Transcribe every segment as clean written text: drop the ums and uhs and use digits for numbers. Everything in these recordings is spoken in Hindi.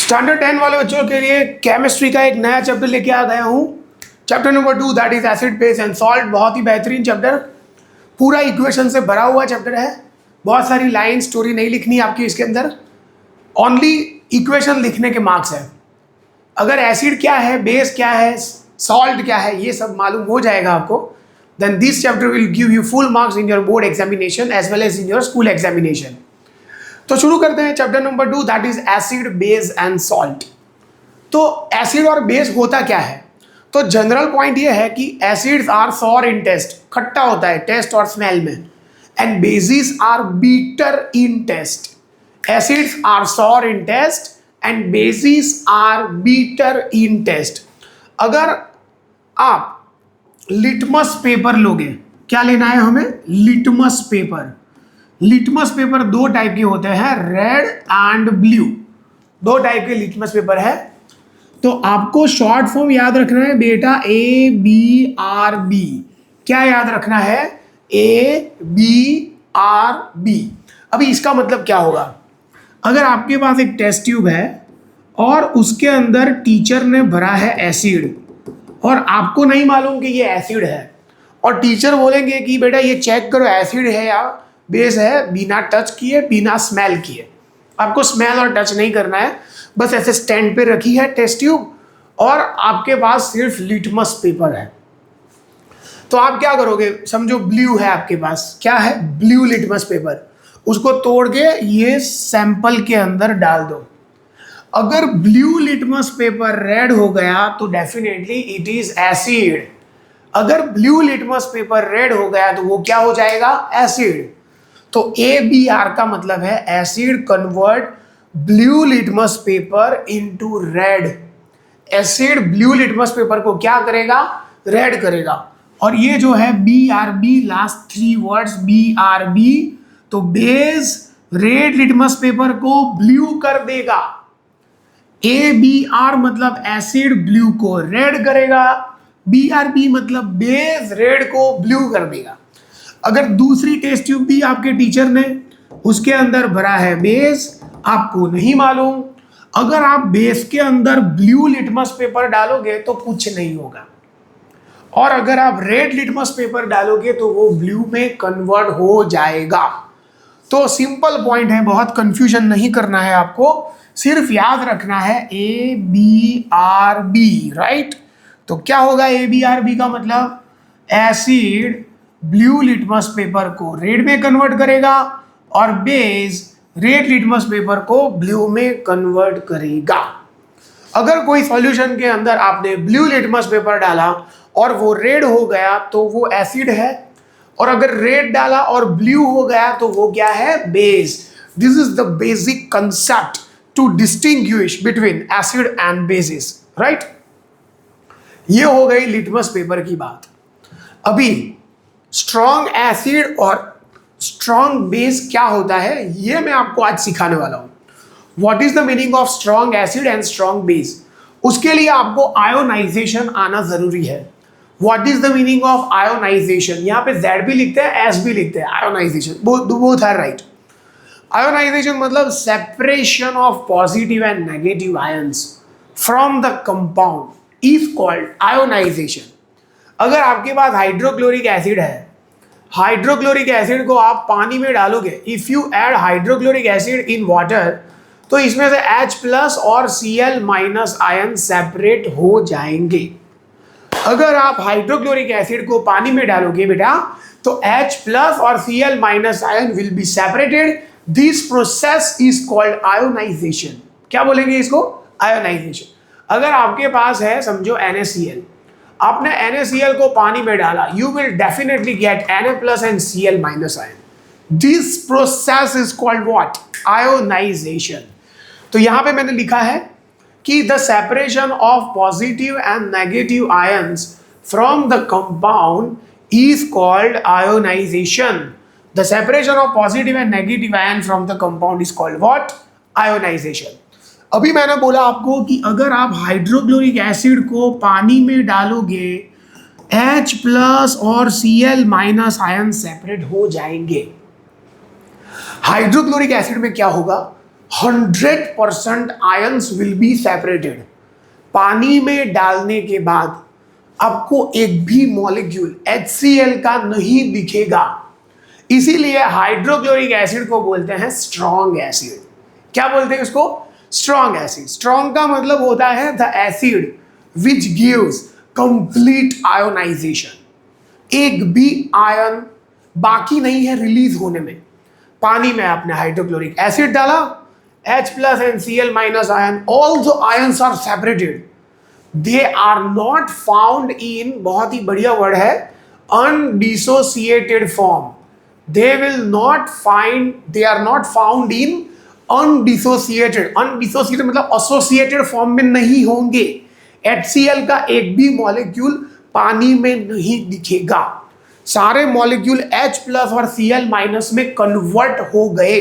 स्टैंडर्ड 10 वाले बच्चों के लिए केमिस्ट्री का एक नया चैप्टर लेके आ गया हूँ। Chapter number 2 that is acid base and salt. बहुत ही बेहतरीन चैप्टर, पूरा इक्वेशन से भरा हुआ चैप्टर है। बहुत सारी लाइन स्टोरी नहीं लिखनी आपकी इसके अंदर, ओनली इक्वेशन लिखने के मार्क्स है। अगर एसिड क्या है, बेस क्या है, सॉल्ट क्या है, ये सब मालूम हो जाएगा आपको, then this chapter will give you full marks in your board examination as well as in your school examination. तो शुरू करते हैं chapter number 2 that is acid base and salt. तो एसिड और बेस होता क्या है? तो जनरल पॉइंट ये है कि acids are sour in taste, खट्टा होता है टेस्ट और स्मेल में, and bases are bitter in taste. Acids are sour in taste and bases are bitter in taste. अगर आप लिटमस पेपर लोगे, क्या लेना है हमें? Litmus paper. लिटमस पेपर दो टाइप के होते हैं, रेड एंड ब्लू। दो टाइप के लिटमस पेपर है। तो आपको शॉर्ट फॉर्म याद रखना है बेटा, ABRB। क्या याद रखना है? ABRB। अभी इसका मतलब क्या होगा? अगर आपके पास एक टेस्ट ट्यूब है और उसके अंदर टीचर ने भरा है एसिड, और आपको नहीं मालूम कि ये एसिड है, और टीचर बोलेंगे कि बेटा ये चेक करो एसिड है या बेस है, बिना टच किए, बिना स्मेल किए। आपको स्मेल और टच नहीं करना है, बस ऐसे स्टैंड पे रखी है टेस्ट ट्यूब और आपके पास सिर्फ लिटमस पेपर है। तो आप क्या करोगे? समझो ब्लू है आपके पास, क्या है? Blue litmus paper. उसको तोड़ के ये सैंपल के अंदर डाल दो। अगर ब्लू लिटमस पेपर रेड हो गया तो डेफिनेटली इट इज एसिड। अगर ब्लू लिटमस पेपर रेड हो गया तो वो क्या हो जाएगा? एसिड। तो ABR का मतलब है acid convert blue litmus paper into red. Acid blue litmus paper को क्या करेगा? रेड करेगा। और ये जो है BRB, लास्ट 3 वर्ड्स BRB, तो बेस रेड लिटमस पेपर को ब्लू कर देगा। ABR मतलब एसिड ब्लू को रेड करेगा, BRB मतलब बेस रेड को ब्लू कर देगा। अगर दूसरी टेस्ट ट्यूब भी आपके टीचर ने, उसके अंदर भरा है बेस, आपको नहीं मालूम, अगर आप बेस के अंदर ब्लू लिटमस पेपर डालोगे तो कुछ नहीं होगा, और अगर आप रेड लिटमस पेपर डालोगे तो वो ब्लू में कन्वर्ट हो जाएगा। तो सिंपल पॉइंट है, बहुत कंफ्यूजन नहीं करना है आपको, सिर्फ याद रखना है ABRB, राइट? तो क्या होगा ABRB का मतलब? एसिड ब्लू लिटमस पेपर को रेड में कन्वर्ट करेगा और बेस रेड लिटमस पेपर को ब्लू में कन्वर्ट करेगा। अगर कोई सॉल्यूशन के अंदर आपने ब्लू लिटमस पेपर डाला और वो रेड हो गया तो वो एसिड है, और अगर रेड डाला और ब्लू हो गया तो वो क्या है? Base. This is the basic concept to distinguish between acid and bases, right? ये हो गई लिटमस पेपर की बात। अभी स्ट्रॉन्ग एसिड और स्ट्रॉन्ग बेस क्या होता है, ये मैं आपको आज सिखाने वाला हूं। What is the meaning of strong acid and strong base? उसके लिए आपको आयोनाइजेशन आना जरूरी है। What is the meaning of ionisation? यहाँ पे Z भी लिखते हैं, S भी लिखते हैं। Ionization, both are right. Ionization मतलब separation of positive and negative ions from the compound is called ionization. अगर आपके पास हाइड्रोक्लोरिक एसिड है, हाइड्रोक्लोरिक एसिड को आप पानी में डालोगे, if you add hydrochloric acid in water, तो इसमें से H+ और Cl- आयन सेपरेट हो जाएंगे। अगर आप हाइड्रोक्लोरिक एसिड को पानी में डालोगे बेटा, तो H+ और Cl- ion will be separated. This process is called ionisation. क्या बोलेंगे इसको? आयोनाइजेशन। अगर आपके पास है समझो NaCl, आपने NaCl को पानी में डाला, you will definitely get Na+ and Cl- ion. This process is called what? Ionisation. तो यहां पे मैंने लिखा है कि the separation of positive and negative ions from the compound is called ionisation. The separation of positive and negative ion from the compound is called what? Ionisation. अभी मैंने बोला आपको कि अगर आप हाइड्रोक्लोरिक एसिड को पानी में डालोगे, H+ और Cl- आयन सेपरेट हो जाएंगे। हाइड्रोक्लोरिक एसिड में क्या होगा? 100% आयंस विल बी सेपरेटेड। पानी में डालने के बाद आपको एक भी मॉलिक्यूल HCl का नहीं दिखेगा। इसीलिए हाइड्रोक्लोरिक एसिड को बोलते हैं स्ट्रॉन्ग एसिड। क्या बोलते हैं उसको? Strong acid. स्ट्रॉन्ग का मतलब होता है the acid which gives complete ionisation. एक भी आयन बाकी नहीं है रिलीज होने में। पानी में आपने हाइड्रोक्लोरिक एसिड डाला, H plus and Cl minus ion, all the ions are separated. They are not found in, बहुत ही बढ़िया वर्ड है, undissociated form. They are not found in undissociated. Undissociated मतलब associated form में नहीं होंगे। HCl का एक भी मॉलिक्यूल पानी में नहीं दिखेगा। सारे मॉलिक्यूल H प्लस और Cl माइनस में कन्वर्ट हो गए।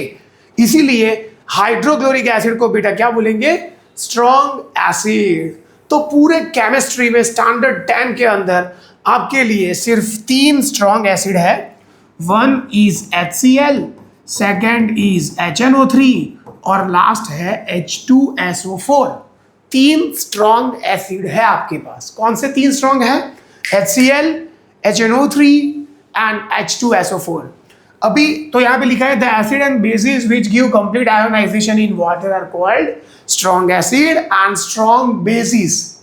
इसीलिए हाइड्रोक्लोरिक एसिड को बेटा क्या बोलेंगे? Strong acid. तो पूरे केमिस्ट्री में स्टैंडर्ड 10 के अंदर आपके लिए सिर्फ 3 स्ट्रॉन्ग एसिड है। One is HCl, second is HNO3 और लास्ट है H2SO4। 3 स्ट्रॉन्ग एसिड है आपके पास। कौन से 3 स्ट्रॉन्ग है? HCl, HNO3 and H2SO4। अभी तो यहाँ पे लिखा है the acid and bases which give complete ionisation in water are called strong acid and strong bases.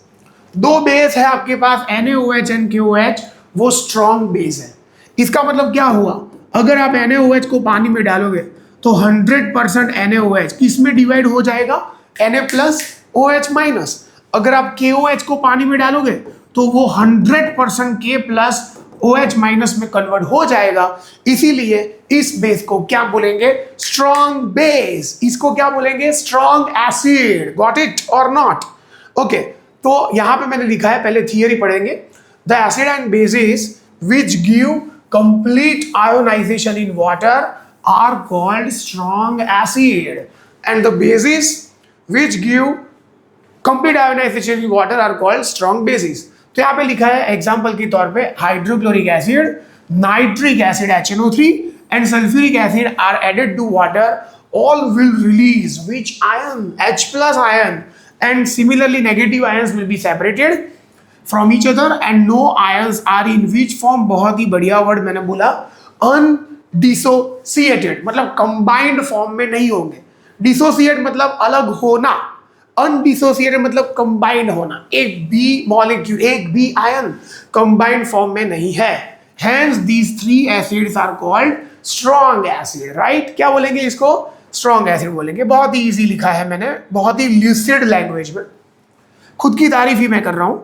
2 base है आपके पास NaOH एंड KOH, वो स्ट्रॉन्ग बेस है। इसका मतलब क्या हुआ? अगर आप NaOH को पानी में डालोगे तो 100% NaOH किस में डिवाइड हो जाएगा? Na plus OH minus. अगर आप KOH को पानी में डालोगे तो वो 100% K प्लस OH माइनस में कन्वर्ट हो जाएगा। इसीलिए इस बेस को क्या बोलेंगे? Strong base. इसको क्या बोलेंगे? Strong acid. गॉट इट और नॉट? ओके, तो यहां पे मैंने लिखा है, पहले थियरी पढ़ेंगे। The acid and bases which give complete ionisation in water are called strong acid and the bases which give complete ionisation in water are called strong bases. तो यहाँ पे लिखा है एग्जाम्पल के तौर पे hydrochloric acid, nitric acid HNO3 and sulphuric acid are added to water, all will release which ion? H plus ion, and similarly negative ions will be separated from each other and no ions are in which form? बहुत ही बढ़िया वर्ड मैंने बोला, undissociated मतलब combined फॉर्म में नहीं होंगे। डिसोसिएट मतलब अलग होना, अनडिसोसिएटेड मतलब कंबाइंड होना। एक भी मॉलिक्यूल, एक भी आयन कंबाइंड फॉर्म में नहीं है। Hence these 3 acids are called strong acid, right? क्या बोलेंगे इसको? स्ट्रॉन्ग एसिड बोलेंगे। बहुत ही इजी लिखा है मैंने, बहुत ही ल्यूसिड लैंग्वेज में। खुद की तारीफ ही मैं कर रहा हूं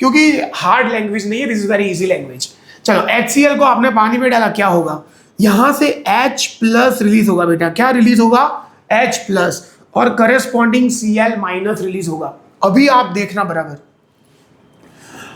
क्योंकि हार्ड लैंग्वेज नहीं है, this is very easy language. चलो, HCl को आपने पानी में डाला, क्या होगा? यहां से H प्लस रिलीज होगा बेटा। क्या रिलीज होगा? H प्लस और करेस्पॉन्डिंग Cl माइनस रिलीज होगा। अभी आप देखना बराबर,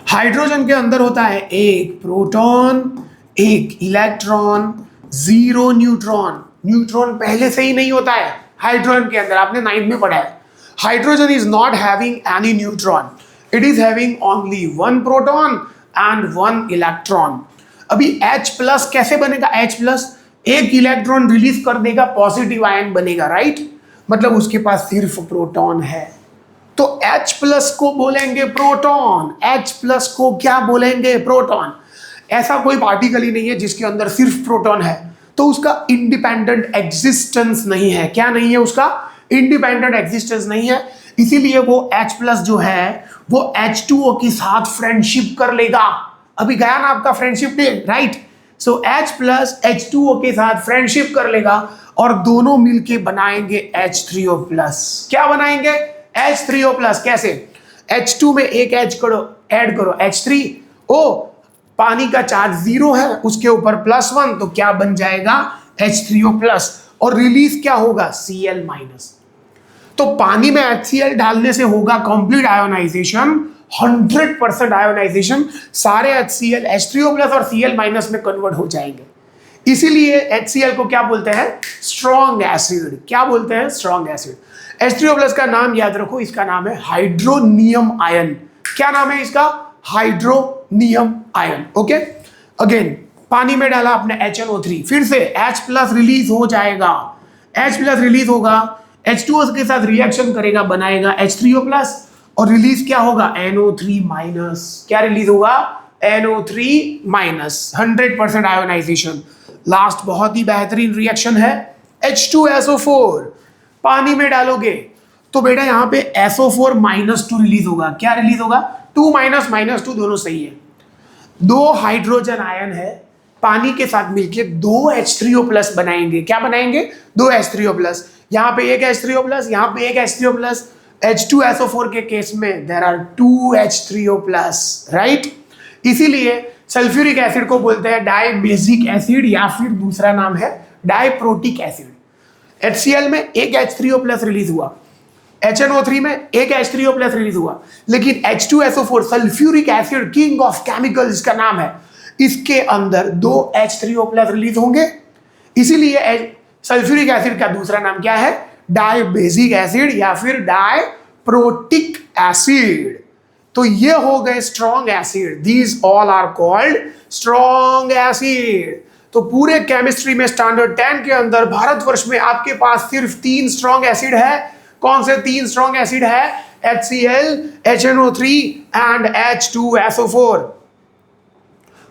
हाइड्रोजन के अंदर होता है एक प्रोटॉन, एक इलेक्ट्रॉन, 0 न्यूट्रॉन। न्यूट्रॉन पहले से ही नहीं होता है हाइड्रोजन के अंदर, आपने 9th में पढ़ा है। Hydrogen is not having any neutron, it is having only 1 proton and 1 electron. अभी H प्लस कैसे बनेगा? H प्लस एक इलेक्ट्रॉन रिलीज कर देगा, पॉजिटिव आयन बनेगा, राइट? मतलब उसके पास सिर्फ प्रोटॉन है, तो H प्लस को बोलेंगे प्रोटॉन। H प्लस को क्या बोलेंगे? प्रोटॉन। ऐसा कोई पार्टिकल ही नहीं है जिसके अंदर सिर्फ प्रोटॉन है, तो उसका इंडिपेंडेंट एग्जिस्टेंस नहीं है। क्या नहीं है? उसका इंडिपेंडेंट एग्जिस्टेंस नहीं है। इसीलिए वो H प्लस जो है वो H2O के साथ फ्रेंडशिप कर लेगा। अभी गया ना आपका फ्रेंडशिप डे, राइट? सो H प्लस H2O के साथ फ्रेंडशिप कर लेगा और दोनों मिलके बनाएंगे H3O प्लस। क्या बनाएंगे? H3O plus. कैसे? H2 में एक H करो, ऐड करो H3O, पानी का चार्ज 0 है, उसके ऊपर +1, तो क्या बन जाएगा? H3O plus. और रिलीज क्या होगा? Cl minus. तो पानी में HCl डालने से होगा कंप्लीट आयोनाइजेशन, 100% आयोनाइजेशन। सारे HCl H3O प्लस और Cl माइनस में कन्वर्ट हो जाएंगे। इसीलिए HCl को क्या बोलते हैं? Strong acid. क्या बोलते हैं? Strong acid. H3O प्लस का नाम याद रखो, इसका नाम है हाइड्रोनियम आयन। क्या नाम है इसका? Hydronium ion. ओके, अगेन पानी में डाला आपने HNO3, फिर से H प्लस रिलीज हो जाएगा। H प्लस रिलीज होगा, H2O के साथ रिएक्शन करेगा, बनाएगा H3O प्लस, और रिलीज क्या होगा, NO3 माइनस। क्या रिलीज होगा, NO3 माइनस। 100% आयोनाइजेशन। लास्ट बहुत ही बेहतरीन रिएक्शन है, H2SO4 पानी में डालोगे तो बेटा यहाँ पे SO4 -2 रिलीज होगा। क्या रिलीज होगा, 2 माइनस -2 दोनों सही है। दो हाइड्रोजन आयन है, पानी के साथ मिलके दो H3O प्लस बनाएंगे। क्या बनाएंगे, दो H3O प्लस। यहाँ पे एक H3O प्लस, यहाँ पे एक H3O प्लस। H2SO4 के केस में there are 2 H3O plus, right. इसीलिए सल्फ्यूरिक एसिड को बोलते हैं डाइबेसिक एसिड, या फिर दूसरा नाम है डाइप्रोटिक एसिड। HCl में एक H3O प्लस रिलीज हुआ, HNO3 में एक H3O प्लस रिलीज हुआ, लेकिन H2SO4 sulphuric acid, king of chemicals इसका नाम है, इसके अंदर दो H3O प्लस रिलीज होंगे। इसीलिए सल्फ्यूरिक एसिड का दूसरा नाम क्या है, डाइबेसिक एसिड या फिर डाइप्रोटिक एसिड। तो ये हो गए strong acid, these all are called strong acid. तो पूरे केमिस्ट्री में स्टैंडर्ड 10 के अंदर भारतवर्ष में आपके पास सिर्फ 3 स्ट्रॉन्ग एसिड है। कौन से 3 स्ट्रॉन्ग एसिड है, HCl, HNO3 एंड H2SO4।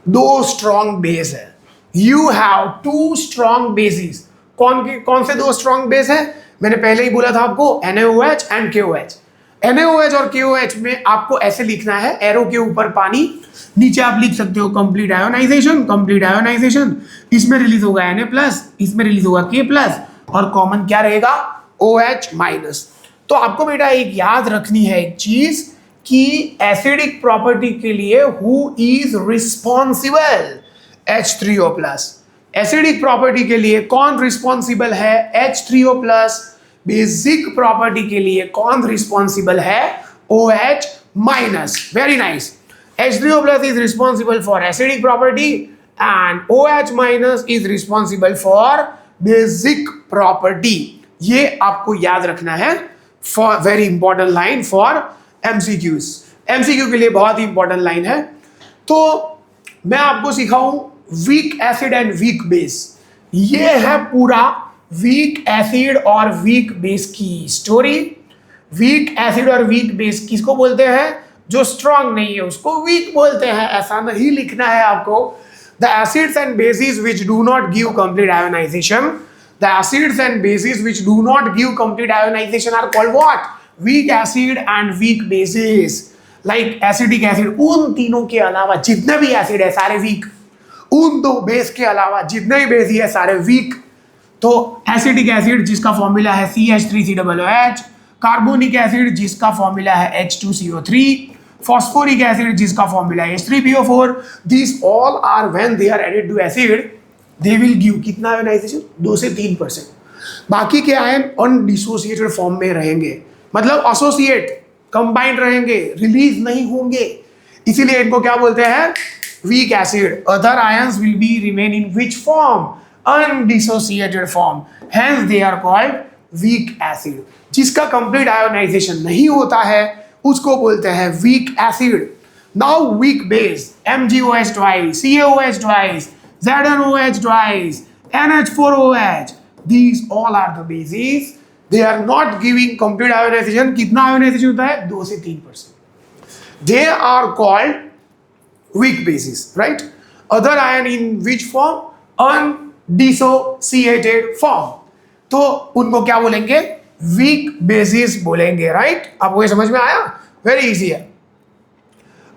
दो स्ट्रॉन्ग बेस है, यू हैव 2 स्ट्रॉन्ग बेसिस। कौन से दो स्ट्रॉन्ग बेस है, मैंने पहले ही बोला था आपको, NaOH एंड KOH। NaOH और KOH में आपको ऐसे लिखना है, एरो के ऊपर पानी, नीचे आप लिख सकते हो कंप्लीट आयोनाइजेशन, कंप्लीट आयोनाइजेशन। इसमें रिलीज होगा Na+, इसमें रिलीज होगा K+, और कॉमन क्या रहेगा, OH माइनस। तो आपको बेटा एक याद रखनी है एक चीज कि एसिडिक प्रॉपर्टी के लिए who is responsible, H3O+। Acidic property के लिए कौन रिस्पॉन्सिबल है, H3O+। बेसिक प्रॉपर्टी के लिए कौन रिस्पॉन्सिबल है, OH minus. Very nice. H3O+ is responsible for acidic property and OH minus is responsible for basic property. ये आपको याद रखना है, for very important line for MCQs। MCQ के लिए बहुत ही इंपॉर्टेंट लाइन है। तो मैं आपको सिखाऊं weak acid and weak base. ये है पूरा वीक एसिड और वीक बेस की स्टोरी। वीक एसिड और वीक बेस किसको बोलते हैं, जो स्ट्रांग नहीं है उसको वीक बोलते हैं। ऐसा नहीं लिखना है आपको। The acids and bases which do not give complete ionisation, the acids and bases which do not give complete ionisation are called what, weak acid and weak bases. Like acetic acid, उन तीनों के अलावा जितने भी एसिड है सारे वीक। उन दो बेस के अलावा जितने भी बेस है सारे वीक। तो एसिडिक एसिड जिसका फॉर्मूला है CH3COOH, कार्बोनिक एसिड जिसका फॉर्मूला है H2CO3, फॉस्फोरिक एसिड जिसका फॉर्मूला है H3PO4, this all are when they are added to acid they will give कितना आयोनाइजेशन, 2 से 3%। बाकी के आयन अनडिसोसिएटेड फॉर्म में रहेंगे, मतलब एसोसिएट कंबाइंड रहेंगे, रिलीज नहीं होंगे। इसीलिए इनको क्या बोलते हैं, weak acid. Other ions will be remain in which form, undissociated form, hence they are called weak acid. जिसका कंप्लीट आयोनाइजेशन नहीं होता है उसको बोलते हैं weak acid. Now weak base, MgOH twice, CaOH twice, ZnOH twice, NH4OH, these all are the bases. They are not giving complete ionization. कितना आयोनाइजेशन होता है, 2 से 3%। They are called weak bases, right? Other ion in which form, undissociated form, तो उनको क्या बोलेंगे, वीक बेसिस बोलेंगे, राइट। आपको ये समझ में आया, वेरी इजी है।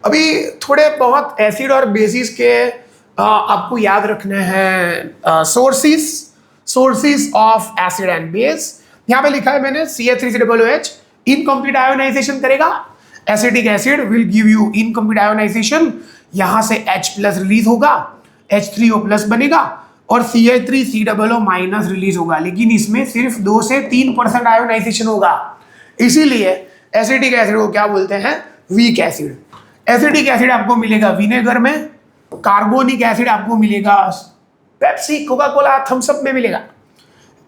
अभी थोड़े बहुत एसिड और बेसिस के आपको याद रखने हैं sources of acid and base. यहाँ पे लिखा है मैंने CH3COOH इनकम्प्लीट आयोनाइजेशन करेगा, acetic acid will give you incomplete ionisation. यहाँ से H+ रिलीज होगा, H3O+ बनेगा और CH3COO माइनस रिलीज होगा, लेकिन इसमें सिर्फ 2 से 3% आयोनाइजेशन होगा। इसीलिए एसिडिक एसिड को क्या बोलते हैं, वीक एसिड। एसिडिक एसिड आपको मिलेगा विनेगर में, कार्बोनिक एसिड आपको मिलेगा Pepsi, Coca Cola, Thums Up में मिलेगा।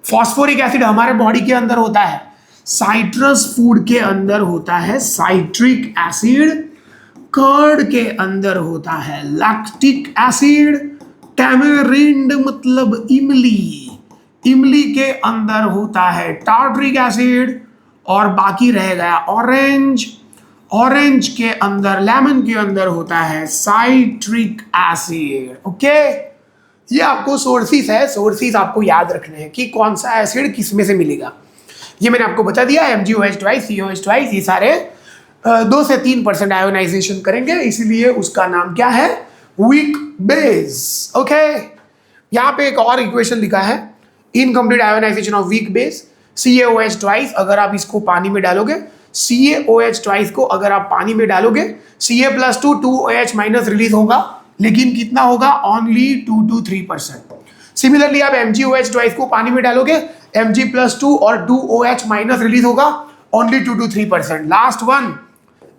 फॉस्फोरिक एसिड हमारे बॉडी के अंदर होता है, साइट्रस फूड के अंदर होता है साइट्रिक एसिड, कर्ड के अंदर होता है लैक्टिक एसिड, टैमेरिंड मतलब इमली, इमली के अंदर होता है टार्टरिक एसिड, और बाकी रह गया ऑरेंज। ऑरेंज के अंदर, लेमन के अंदर होता है साइट्रिक एसिड। ओके, ये आपको सोर्सेस है, सोर्सेस आपको याद रखने हैं कि कौन सा एसिड किस में से मिलेगा। ये मैंने आपको बता दिया, MgOH2, COH2, ये सारे 2 से 3% आयोनाइजेशन करेंगे, इसलिए उसका नाम क्या है, वीक बेस। ओके, यहाँ पे एक और इक्वेशन लिखा है, incomplete ionisation of weak base CaOH2। अगर आप इसको पानी में डालोगे, CaOH2 को अगर आप पानी में डालोगे, Ca+2 2OH माइनस रिलीज होगा, लेकिन कितना होगा, ओनली 2 to 3%। सिमिलरली आप MgOH2 को पानी में डालोगे, Mg+2 और 2OH माइनस रिलीज होगा, only 2 to 3%। Last one,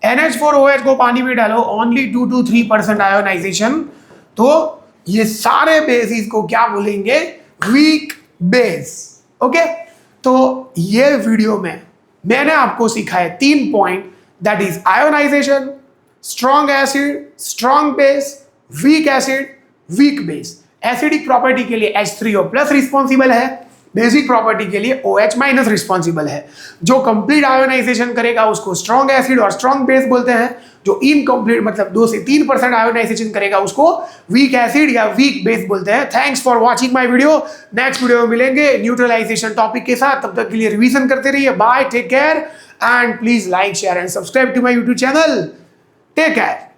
NH4OH को पानी में डालो, ओनली 2 to 3% आयोनाइजेशन। तो ये सारे बेसिस को क्या बोलेंगे, वीक बेस। ओके, तो ये वीडियो में मैंने आपको सिखाए 3 point, that is ionisation, strong acid, strong base, weak acid, weak base. Acidic property के लिए H3O+ रिस्पॉन्सिबल है, बेसिक प्रॉपर्टी के लिए OH माइनस रिस्पॉन्सिबल है। जो कंप्लीट आयोनाइजेशन करेगा उसको स्ट्रॉन्ग एसिड और स्ट्रॉन्ग बेस बोलते हैं, जो इनकम्प्लीट मतलब 2 से 3% आयोनाइजेशन करेगा उसको वीक एसिड या वीक बेस बोलते हैं। Thanks for watching my video. Next video में मिलेंगे न्यूट्रलाइजेशन टॉपिक के साथ, तब तक के लिए रिवीजन करते रहिए। Bye, take care and please like, share and subscribe to my YouTube channel. Take care.